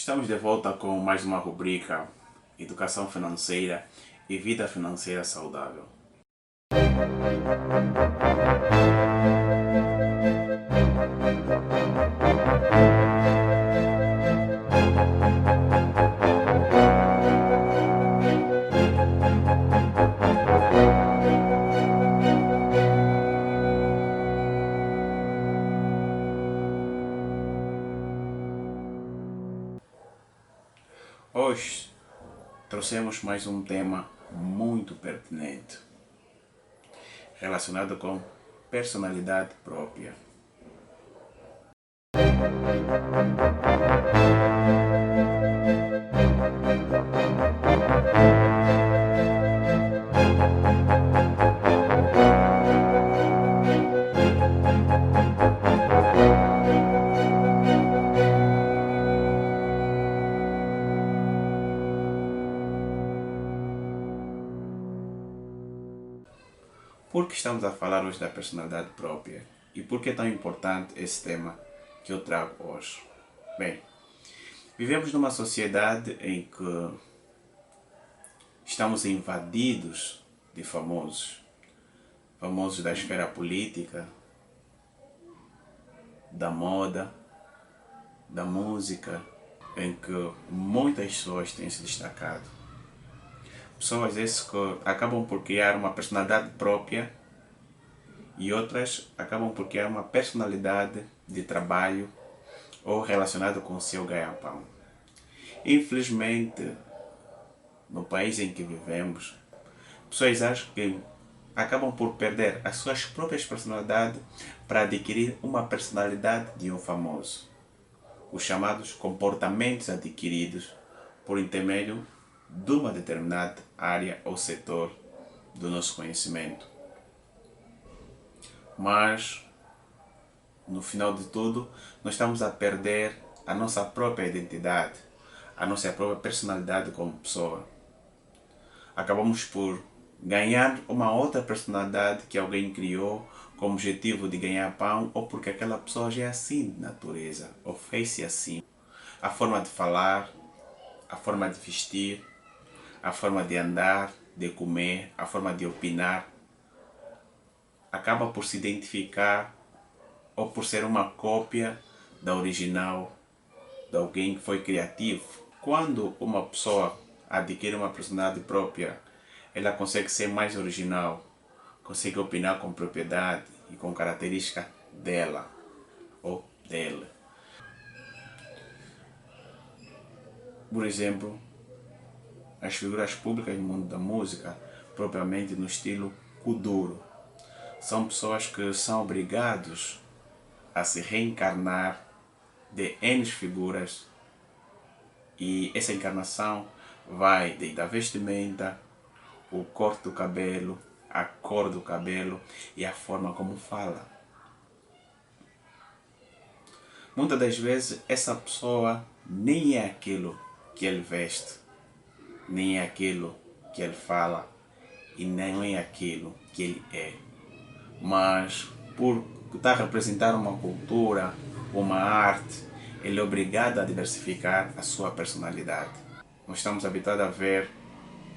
Estamos de volta com mais uma rubrica Educação Financeira e Vida Financeira Saudável. Hoje trouxemos mais um tema muito pertinente, relacionado com personalidade própria. Por que estamos a falar hoje da personalidade própria? E por que é tão importante esse tema que eu trago hoje? Bem, vivemos numa sociedade em que estamos invadidos de famosos. Famosos da esfera política, da moda, da música, em que muitas pessoas têm se destacado. Pessoas essas que acabam por criar uma personalidade própria e outras acabam por criar uma personalidade de trabalho ou relacionado com o seu ganha-pão. Infelizmente, no país em que vivemos, pessoas acham que acabam por perder as suas próprias personalidades para adquirir uma personalidade de um famoso. Os chamados comportamentos adquiridos por intermédio de uma determinada área ou setor do nosso conhecimento. Mas, no final de tudo, nós estamos a perder a nossa própria identidade, a nossa própria personalidade como pessoa. Acabamos por ganhar uma outra personalidade que alguém criou com o objetivo de ganhar pão, ou porque aquela pessoa já é assim de natureza, ou fez-se assim. A forma de falar, a forma de vestir, a forma de andar, de comer, a forma de opinar, acaba por se identificar ou por ser uma cópia da original, de alguém que foi criativo. Quando uma pessoa adquire uma personalidade própria, ela consegue ser mais original, consegue opinar com propriedade e com característica dela ou dele. Por exemplo, as figuras públicas no mundo da música, propriamente no estilo kuduro, são pessoas que são obrigados a se reencarnar de N figuras, e essa encarnação vai desde a vestimenta, o corte do cabelo, a cor do cabelo e a forma como fala. Muitas das vezes essa pessoa nem é aquilo que ele veste, nem é aquilo que ele fala e nem é aquilo que ele é. Mas por estar a representar uma cultura, uma arte, ele é obrigado a diversificar a sua personalidade. Nós estamos habituados a ver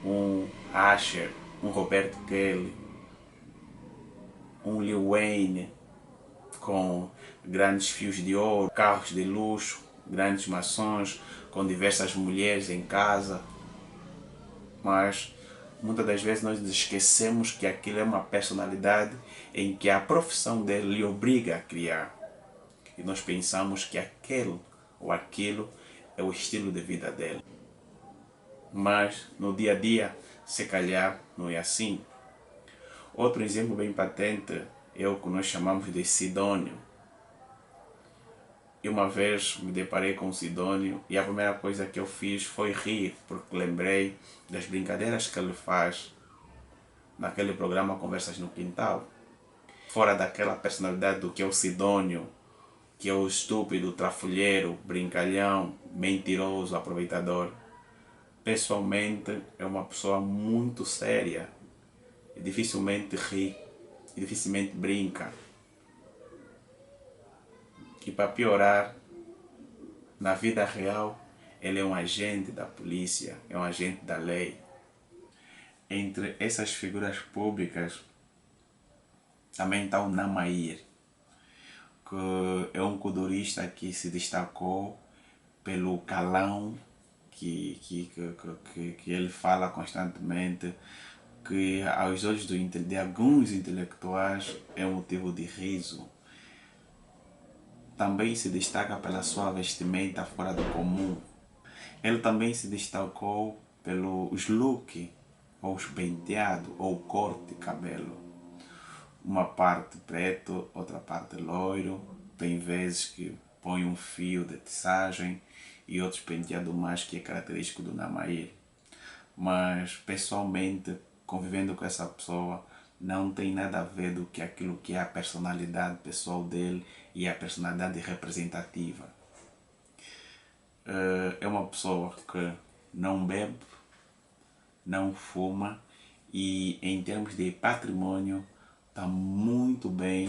um Usher, um Roberto Kelly, um Lil Wayne com grandes fios de ouro, carros de luxo, grandes mansões, com diversas mulheres em casa. Mas muitas das vezes nós esquecemos que aquilo é uma personalidade em que a profissão dele lhe obriga a criar. E nós pensamos que aquele ou aquilo é o estilo de vida dele. Mas no dia a dia, se calhar, não é assim. Outro exemplo bem patente é o que nós chamamos de Sidônio. E uma vez me deparei com o Sidônio e a primeira coisa que eu fiz foi rir, porque lembrei das brincadeiras que ele faz naquele programa Conversas no Quintal. Fora daquela personalidade do que é o Sidônio, que é o estúpido, trafulheiro, brincalhão, mentiroso, aproveitador. Pessoalmente é uma pessoa muito séria e dificilmente ri, e dificilmente brinca. E para piorar, na vida real ele é um agente da polícia, é um agente da lei. Entre essas figuras públicas também está o Namair, que é um codurista que se destacou pelo calão que ele fala constantemente, que aos olhos de alguns intelectuais é um motivo de riso. Também se destaca pela sua vestimenta fora do comum. Ele também se destacou pelos looks, ou os penteados, ou o corte de cabelo. Uma parte preto, outra parte loiro. Tem vezes que põe um fio de tiçagem e outros penteados mais, que é característico do Namair. Mas pessoalmente, convivendo com essa pessoa, não tem nada a ver do que aquilo que é a personalidade pessoal dele e a personalidade representativa. É uma pessoa que não bebe, não fuma e em termos de patrimônio está muito bem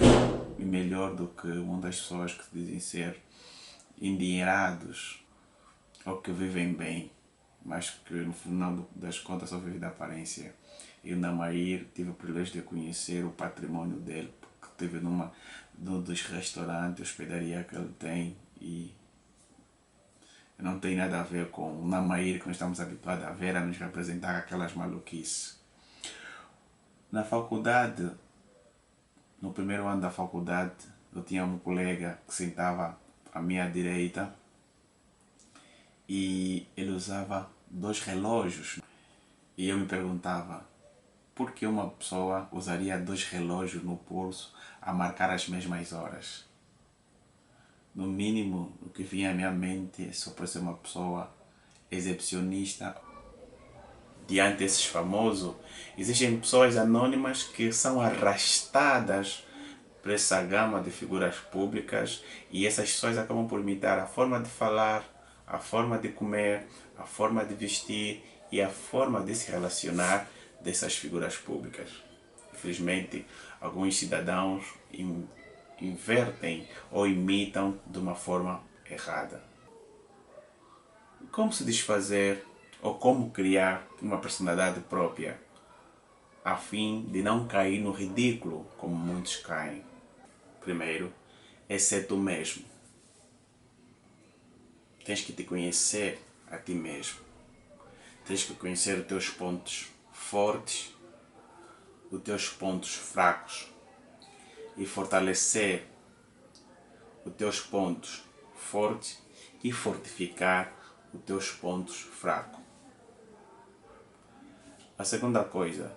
e melhor do que muitas pessoas que dizem ser endinheirados ou que vivem bem, mas que no final das contas só vivem da aparência. E o Namair, tive o privilégio de conhecer o patrimônio dele, porque estive num dos restaurantes, hospedaria que ele tem, e não tem nada a ver com o Namair que nós estamos habituados a ver, a nos representar aquelas maluquices. Na faculdade, no primeiro ano da faculdade, eu tinha um colega que sentava à minha direita e ele usava 2 relógios. E eu me perguntava, por que uma pessoa usaria 2 relógios no pulso a marcar as mesmas horas? No mínimo, o que vinha à minha mente é só por ser uma pessoa exibicionista. Diante desses famosos, existem pessoas anônimas que são arrastadas por essa gama de figuras públicas e essas pessoas acabam por imitar a forma de falar, a forma de comer, a forma de vestir e a forma de se relacionar dessas figuras públicas. Infelizmente, alguns cidadãos invertem ou imitam de uma forma errada. Como se desfazer ou como criar uma personalidade própria a fim de não cair no ridículo como muitos caem? Primeiro, é ser tu mesmo. Tens que te conhecer a ti mesmo. Tens que conhecer os teus pontos fortes, os teus pontos fracos e fortalecer os teus pontos fortes e fortificar os teus pontos fracos. A segunda coisa,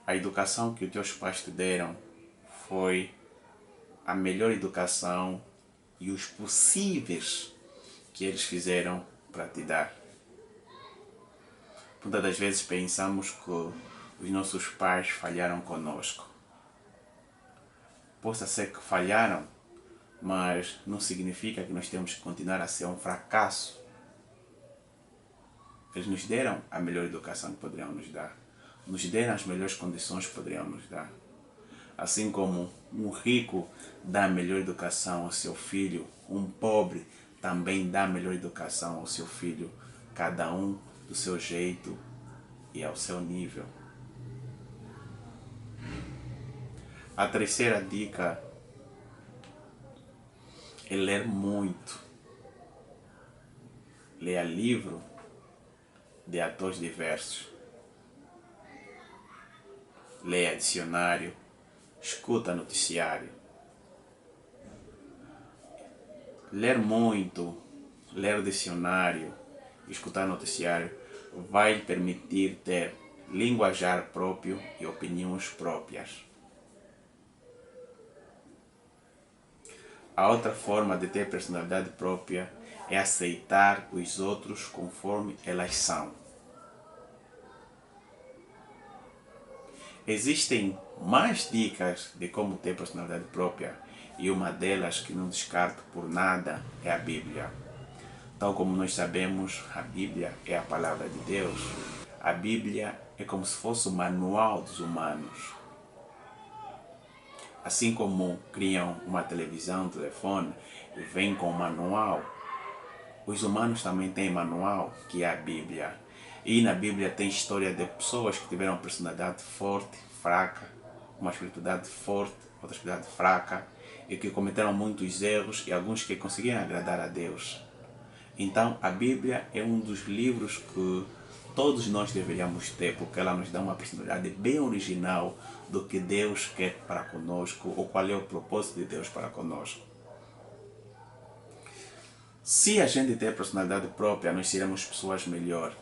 a educação que os teus pais te deram foi a melhor educação e os possíveis que eles fizeram para te dar. Muitas das vezes pensamos que os nossos pais falharam conosco. Possa ser que falharam, mas não significa que nós temos que continuar a ser um fracasso. Eles nos deram a melhor educação que poderiam nos dar. Nos deram as melhores condições que poderiam nos dar. Assim como um rico dá a melhor educação ao seu filho, um pobre também dá a melhor educação ao seu filho, cada um do seu jeito e ao seu nível. A terceira dica é ler muito. Leia livro de autores diversos. Leia dicionário. Escuta noticiário. Ler muito, ler dicionário, escutar noticiário vai lhe permitir ter linguajar próprio e opiniões próprias. A outra forma de ter personalidade própria é aceitar os outros conforme elas são. Existem mais dicas de como ter personalidade própria e uma delas que não descarto por nada é a Bíblia. Tal como nós sabemos, a Bíblia é a palavra de Deus. A Bíblia é como se fosse o manual dos humanos. Assim como criam uma televisão, um telefone, e vem com um manual, Os humanos também têm manual, que é a Bíblia. E na Bíblia tem história de pessoas que tiveram uma personalidade forte, fraca, uma espiritualidade forte, outra espiritualidade fraca, e que cometeram muitos erros e alguns que conseguiram agradar a Deus. Então a Bíblia é um dos livros que todos nós deveríamos ter, porque ela nos dá uma personalidade bem original do que Deus quer para conosco, ou qual é o propósito de Deus para conosco. Se a gente ter personalidade própria, nós seremos pessoas melhor.